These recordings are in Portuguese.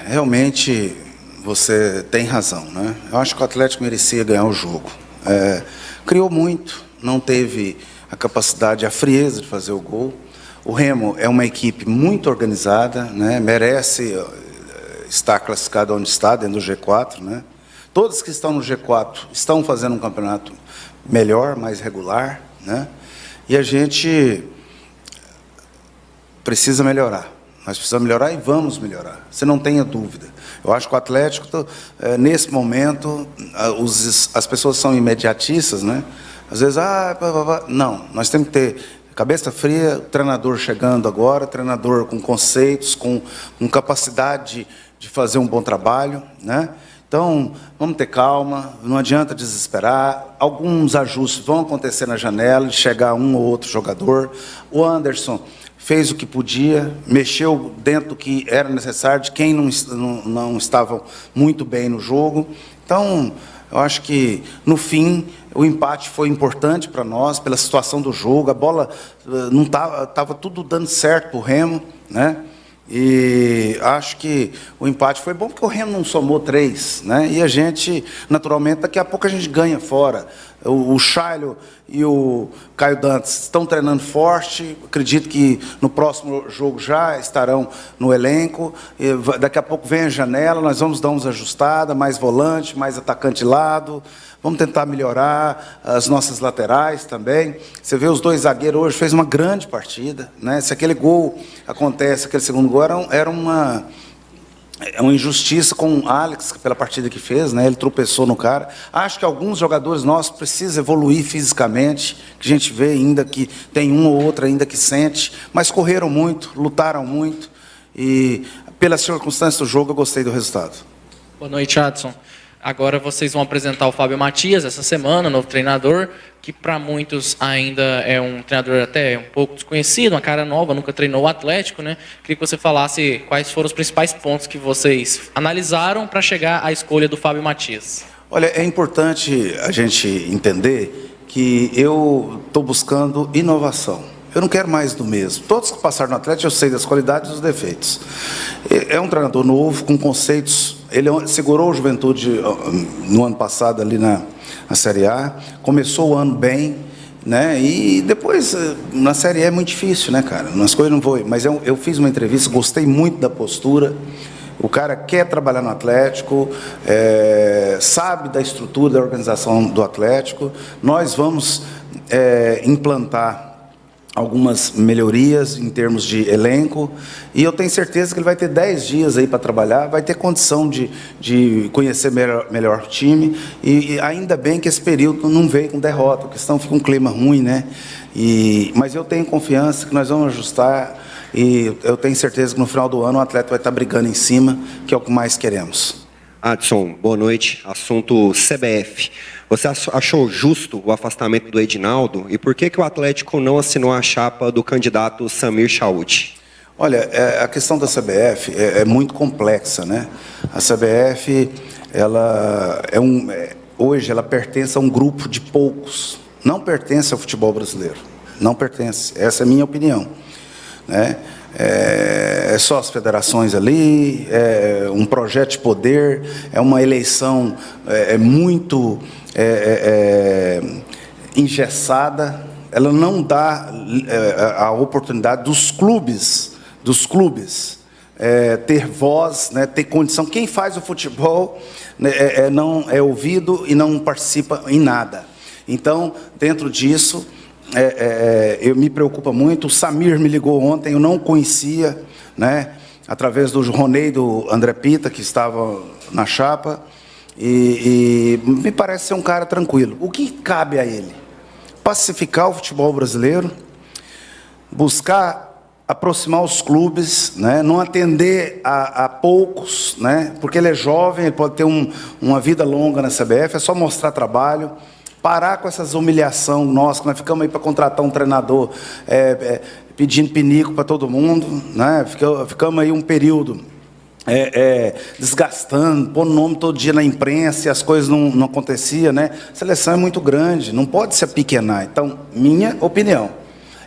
Realmente você tem razão, né? Eu acho que o Atlético merecia ganhar o jogo. Criou muito, não teve a capacidade, a frieza de fazer o gol. O Remo é uma equipe muito organizada, né? Merece estar classificado onde está, dentro do G4, né? Todos que estão no G4 estão fazendo um campeonato melhor, mais regular, né? E a gente precisa melhorar. Nós precisamos melhorar e vamos melhorar. Você não tenha dúvida. Eu acho que o Atlético, nesse momento, as pessoas são imediatistas, né? Às vezes, não, nós temos que ter cabeça fria, treinador chegando agora, treinador com conceitos, com capacidade de fazer um bom trabalho, né? Então, vamos ter calma, não adianta desesperar. Alguns ajustes vão acontecer na janela, de chegar um ou outro jogador. O Anderson fez o que podia, mexeu dentro do que era necessário, de quem não estava muito bem no jogo. Então, eu acho que, no fim, o empate foi importante para nós, pela situação do jogo. A bola não estava tudo dando certo para o Remo, né? E acho que o empate foi bom, porque o Remo não somou 3, né? E a gente, naturalmente, daqui a pouco a gente ganha fora. O Chailo e o Caio Dantas estão treinando forte, acredito que no próximo jogo já estarão no elenco. E daqui a pouco vem a janela, nós vamos dar uns ajustadas, mais volante, mais atacante de lado. Vamos tentar melhorar as nossas laterais também. Você vê os dois zagueiros hoje, fez uma grande partida, né? Se aquele gol acontece, aquele segundo gol, era uma injustiça com o Alex, pela partida que fez, né? Ele tropeçou no cara. Acho que alguns jogadores nossos precisam evoluir fisicamente, que a gente vê ainda que tem um ou outro ainda que sente, mas correram muito, lutaram muito, e pelas circunstâncias do jogo eu gostei do resultado. Boa noite, Adson. Agora vocês vão apresentar o Fábio Matias essa semana, novo treinador, que para muitos ainda é um treinador até um pouco desconhecido, uma cara nova, nunca treinou o Atlético, né? Queria que você falasse quais foram os principais pontos que vocês analisaram para chegar à escolha do Fábio Matias. Olha, é importante a gente entender que eu estou buscando inovação. Eu não quero mais do mesmo. Todos que passaram no Atlético, eu sei das qualidades e dos defeitos. É um treinador novo, com conceitos. Ele segurou o Juventude no ano passado ali na Série A, começou o ano bem, né? E depois na Série A é muito difícil, né, cara? As coisas não vão. Mas eu fiz uma entrevista, gostei muito da postura. O cara quer trabalhar no Atlético, sabe da estrutura da organização do Atlético. Nós vamos implantar algumas melhorias em termos de elenco, e eu tenho certeza que ele vai ter 10 dias aí para trabalhar, vai ter condição de conhecer melhor o time, e ainda bem que esse período não veio com derrota, porque senão fica um clima ruim, né? Mas eu tenho confiança que nós vamos ajustar, e eu tenho certeza que no final do ano o atleta vai estar brigando em cima, que é o que mais queremos. Adson, boa noite. Assunto CBF. Você achou justo o afastamento do Edinaldo? E por que o Atlético não assinou a chapa do candidato Samir Chaud? Olha, a questão da CBF é muito complexa, né? A CBF, hoje ela pertence a um grupo de poucos. Não pertence ao futebol brasileiro. Não pertence. Essa é a minha opinião, né? Só as federações ali, um projeto de poder, é uma eleição muito engessada, ela não dá a oportunidade dos clubes ter voz, né, ter condição. Quem faz o futebol não é ouvido e não participa em nada. Então, dentro disso, me preocupa muito. O Samir me ligou ontem, eu não conhecia, né, através do Ronei, do André Pita, que estava na chapa, e me parece ser um cara tranquilo. O que cabe a ele? Pacificar o futebol brasileiro, buscar aproximar os clubes, né, não atender a poucos, né, porque ele é jovem, ele pode ter uma vida longa na CBF, é só mostrar trabalho. Parar com essas humilhações nossas, que nós ficamos aí para contratar um treinador pedindo pinico para todo mundo, né? Ficamos aí um período desgastando, pondo nome todo dia na imprensa e as coisas não aconteciam, né? A seleção é muito grande, não pode se apequenar. Então, minha opinião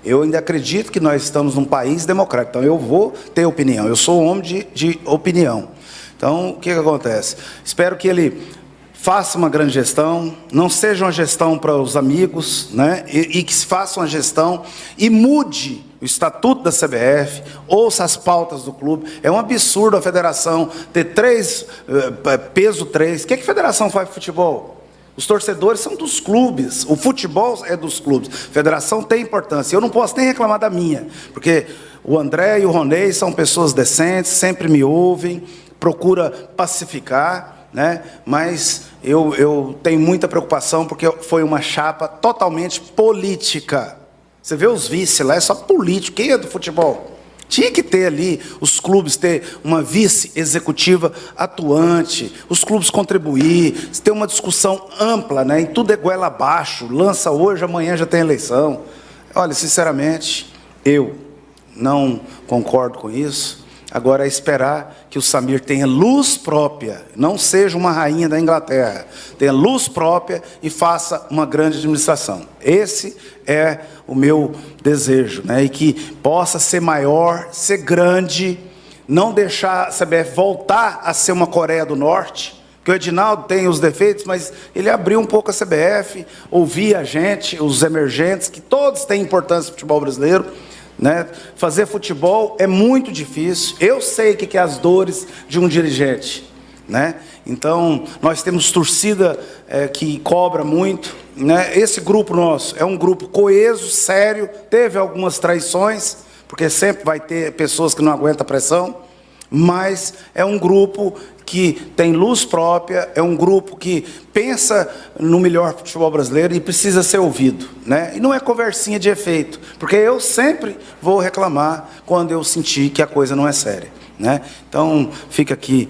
Eu ainda acredito que nós estamos num país democrático, então eu vou ter opinião, eu sou homem de opinião. Então, o que acontece? Espero que ele faça uma grande gestão, não seja uma gestão para os amigos, né? E que se faça uma gestão e mude o estatuto da CBF, ouça as pautas do clube. É um absurdo a federação ter peso 3. O que a federação faz para futebol? Os torcedores são dos clubes, o futebol é dos clubes. A federação tem importância. Eu não posso nem reclamar da minha, porque o André e o Ronei são pessoas decentes, sempre me ouvem, procura pacificar, né? Mas eu tenho muita preocupação porque foi uma chapa totalmente política. Você vê os vice lá, é só político. Quem é do futebol? Tinha que ter ali, os clubes ter uma vice-executiva atuante, os clubes contribuir, ter uma discussão ampla, né? E tudo é goela abaixo, lança hoje, amanhã já tem eleição. Olha, sinceramente, eu não concordo com isso. Agora é esperar que o Samir tenha luz própria, não seja uma rainha da Inglaterra, tenha luz própria e faça uma grande administração. Esse é o meu desejo, né? E que possa ser maior, ser grande, não deixar a CBF voltar a ser uma Coreia do Norte, porque o Edinaldo tem os defeitos, mas ele abriu um pouco a CBF, ouvia a gente, os emergentes, que todos têm importância no futebol brasileiro, né? Fazer futebol é muito difícil. Eu sei o que é as dores de um dirigente, né? Então, nós temos torcida que cobra muito, né? Esse grupo nosso é um grupo coeso, sério, teve algumas traições, porque sempre vai ter pessoas que não aguentam a pressão, mas é um grupo que tem luz própria, é um grupo que pensa no melhor futebol brasileiro e precisa ser ouvido, né? E não é conversinha de efeito, porque eu sempre vou reclamar quando eu sentir que a coisa não é séria, né? Então, fica aqui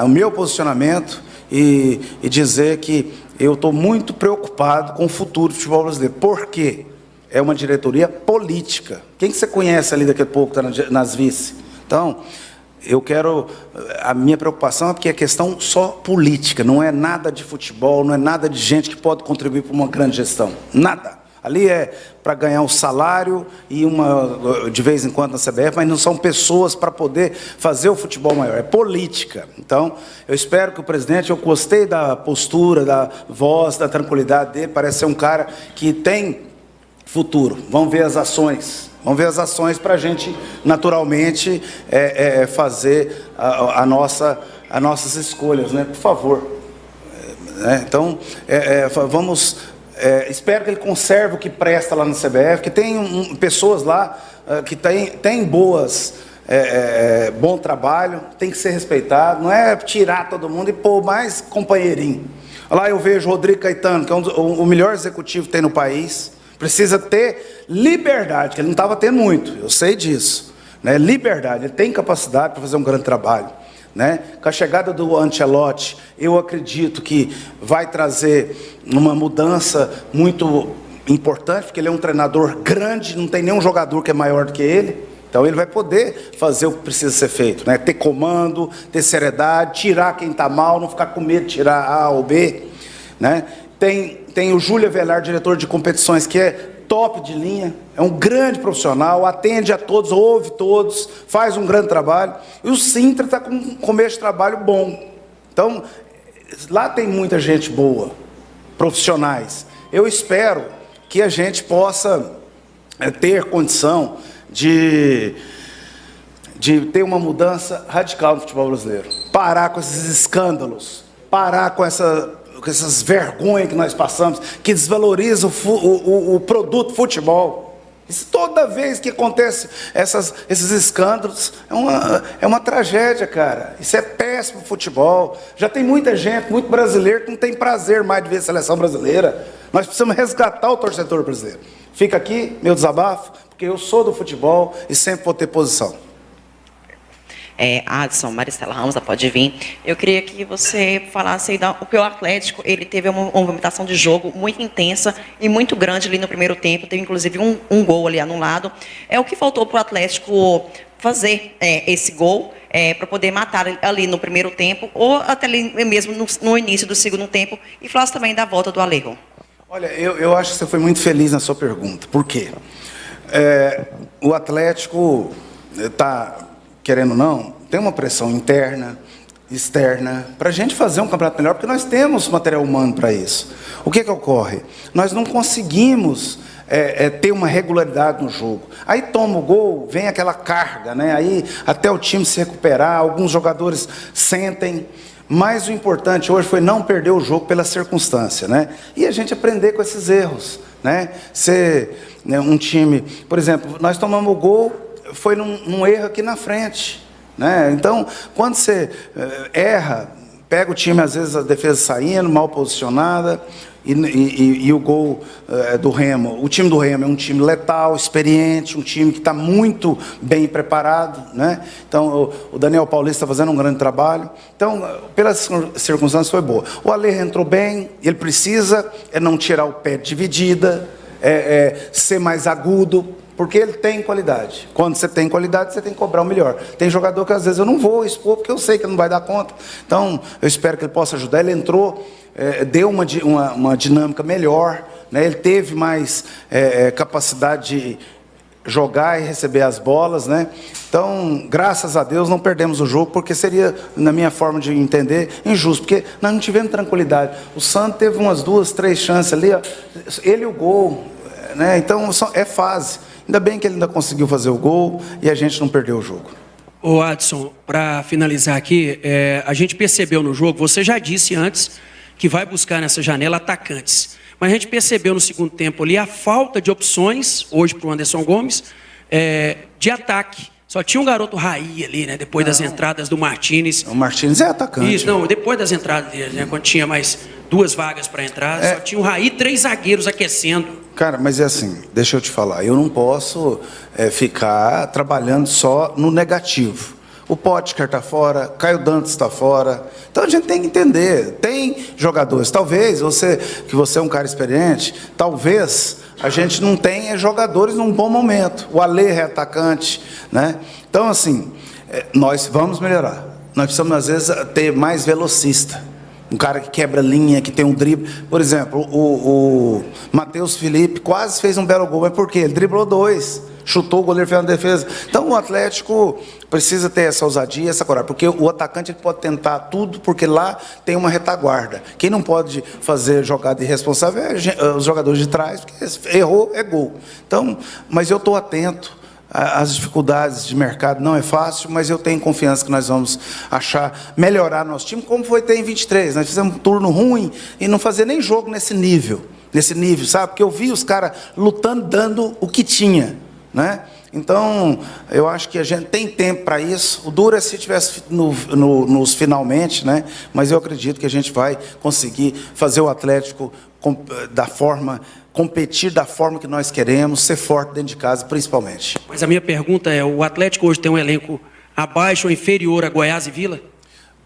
o meu posicionamento e dizer que eu estou muito preocupado com o futuro do futebol brasileiro. Por quê? É uma diretoria política. Quem que você conhece ali daqui a pouco está nas vice? Então, a minha preocupação é porque é questão só política, não é nada de futebol, não é nada de gente que pode contribuir para uma grande gestão, nada. Ali é para ganhar um salário e de vez em quando na CBF, mas não são pessoas para poder fazer o futebol maior, é política. Então, eu espero que o presidente, eu gostei da postura, da voz, da tranquilidade dele, parece ser um cara que tem futuro. Vamos ver as ações. Vamos ver as ações para a gente, naturalmente, fazer as nossas escolhas, né? Por favor. Então, vamos... espero que ele conserve o que presta lá na CBF, que tem pessoas lá que têm bom trabalho, tem que ser respeitado, não é tirar todo mundo e pôr mais companheirinho. Lá eu vejo o Rodrigo Caetano, que é o melhor executivo que tem no país. Precisa ter liberdade, que ele não estava tendo muito, eu sei disso, né? Liberdade, ele tem capacidade para fazer um grande trabalho, né? Com a chegada do Ancelotti, eu acredito que vai trazer uma mudança muito importante, porque ele é um treinador grande, não tem nenhum jogador que é maior do que ele, então ele vai poder fazer o que precisa ser feito, né? Ter comando, ter seriedade, tirar quem está mal, não ficar com medo de tirar A ou B, né? Tem o Júlio Avelar, diretor de competições, que é top de linha, é um grande profissional, atende a todos, ouve todos, faz um grande trabalho. E o Sintra está com um começo de trabalho bom. Então, lá tem muita gente boa, profissionais. Eu espero que a gente possa ter condição de ter uma mudança radical no futebol brasileiro. Parar com esses escândalos, parar com essas vergonhas que nós passamos, que desvaloriza o produto futebol. Isso, toda vez que acontece esses escândalos, é uma tragédia, cara. Isso é péssimo futebol. Já tem muita gente, muito brasileiro, que não tem prazer mais de ver a seleção brasileira. Nós precisamos resgatar o torcedor brasileiro. Fica aqui meu desabafo, porque eu sou do futebol e sempre vou ter posição. Adson, Maristela Ramos, pode vir. Eu queria que você falasse aí porque o Atlético, ele teve uma movimentação de jogo muito intensa e muito grande ali no primeiro tempo, teve inclusive um gol ali anulado. O que faltou para o Atlético fazer esse gol para poder matar ali no primeiro tempo ou até ali mesmo no início do segundo tempo, e falasse também da volta do Alejo. Olha, eu acho que você foi muito feliz na sua pergunta. Por quê? O Atlético está, querendo ou não, tem uma pressão interna, externa, para a gente fazer um campeonato melhor, porque nós temos material humano para isso. O que ocorre? Nós não conseguimos ter uma regularidade no jogo. Aí toma o gol, vem aquela carga, né? Aí até o time se recuperar, alguns jogadores sentem. Mas o importante hoje foi não perder o jogo pela circunstância, né? E a gente aprender com esses erros, né? Ser, né, um time... Por exemplo, nós tomamos o gol, foi num erro aqui na frente, né? Então, quando você erra, pega o time, às vezes, a defesa saindo, mal posicionada, e o gol do Remo. O time do Remo é um time letal, experiente, um time que está muito bem preparado, né? Então, o Daniel Paulista está fazendo um grande trabalho. Então, pelas circunstâncias, foi boa. O Alê entrou bem, ele precisa não tirar o pé de dividida, ser mais agudo, porque ele tem qualidade. Quando você tem qualidade, você tem que cobrar o melhor. Tem jogador que às vezes eu não vou expor, porque eu sei que ele não vai dar conta. Então, eu espero que ele possa ajudar. Ele entrou, deu uma dinâmica melhor, né? Ele teve mais capacidade de jogar e receber as bolas, né? Então, graças a Deus, não perdemos o jogo, porque seria, na minha forma de entender, injusto, porque nós não tivemos tranquilidade. O Santos teve umas 2, 3 chances ali, ó, ele e o gol, né? Então, é fase. Ainda bem que ele ainda conseguiu fazer o gol e a gente não perdeu o jogo. Ô Adson, para finalizar aqui, a gente percebeu no jogo, você já disse antes que vai buscar nessa janela atacantes, mas a gente percebeu no segundo tempo ali a falta de opções, hoje para o Anderson Gomes, de ataque. Só tinha um garoto Raí ali, né? Depois das entradas do Martínez. O Martínez é atacante. Isso, não, depois das entradas dele, né? Quando tinha mais 2 vagas para entrar, só tinha o Raí e 3 zagueiros aquecendo. Cara, mas é assim, deixa eu te falar, eu não posso ficar trabalhando só no negativo. O Potker está fora, Caio Dantas está fora. Então a gente tem que entender, tem jogadores. Talvez que você é um cara experiente, talvez a gente não tenha jogadores num bom momento. O Alê é atacante, né? Então, assim, nós vamos melhorar. Nós precisamos, às vezes, ter mais velocista. Um cara que quebra linha, que tem um drible. Por exemplo, o Matheus Felipe quase fez um belo gol, mas por quê? Ele driblou 2, chutou, o goleiro fez uma defesa. Então o Atlético precisa ter essa ousadia, essa coragem, porque o atacante ele pode tentar tudo, porque lá tem uma retaguarda. Quem não pode fazer jogada irresponsável é os jogadores de trás, porque errou, é gol. Então, mas eu estou atento. As dificuldades de mercado não é fácil, mas eu tenho confiança que nós vamos melhorar nosso time, como foi ter em 23. Nós fizemos um turno ruim e não fazer nem jogo nesse nível, sabe? Porque eu vi os caras lutando, dando o que tinha, né? Então, eu acho que a gente tem tempo para isso. O duro é se tivesse nos finalmente, né? Mas eu acredito que a gente vai conseguir fazer o Atlético competir da forma que nós queremos, ser forte dentro de casa, principalmente. Mas a minha pergunta é, o Atlético hoje tem um elenco abaixo ou inferior a Goiás e Vila?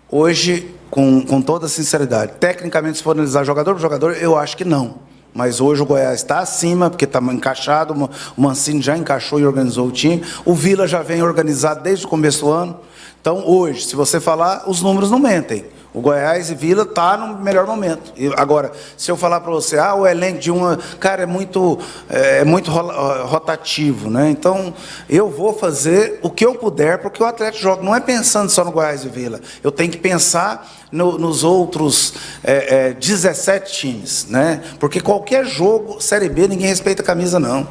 Hoje, com toda sinceridade, tecnicamente, se for analisar jogador por jogador, eu acho que não. Mas hoje o Goiás está acima, porque está encaixado, o Mancini já encaixou e organizou o time. O Vila já vem organizado desde o começo do ano. Então, hoje, se você falar, os números não mentem. O Goiás e Vila está no melhor momento. Agora, se eu falar para você, o elenco de uma... Cara, é muito rotativo, né? Então, eu vou fazer o que eu puder, porque o Atlético joga. Não é pensando só no Goiás e Vila. Eu tenho que pensar nos outros 17 times, né? Porque qualquer jogo, Série B, ninguém respeita a camisa, não.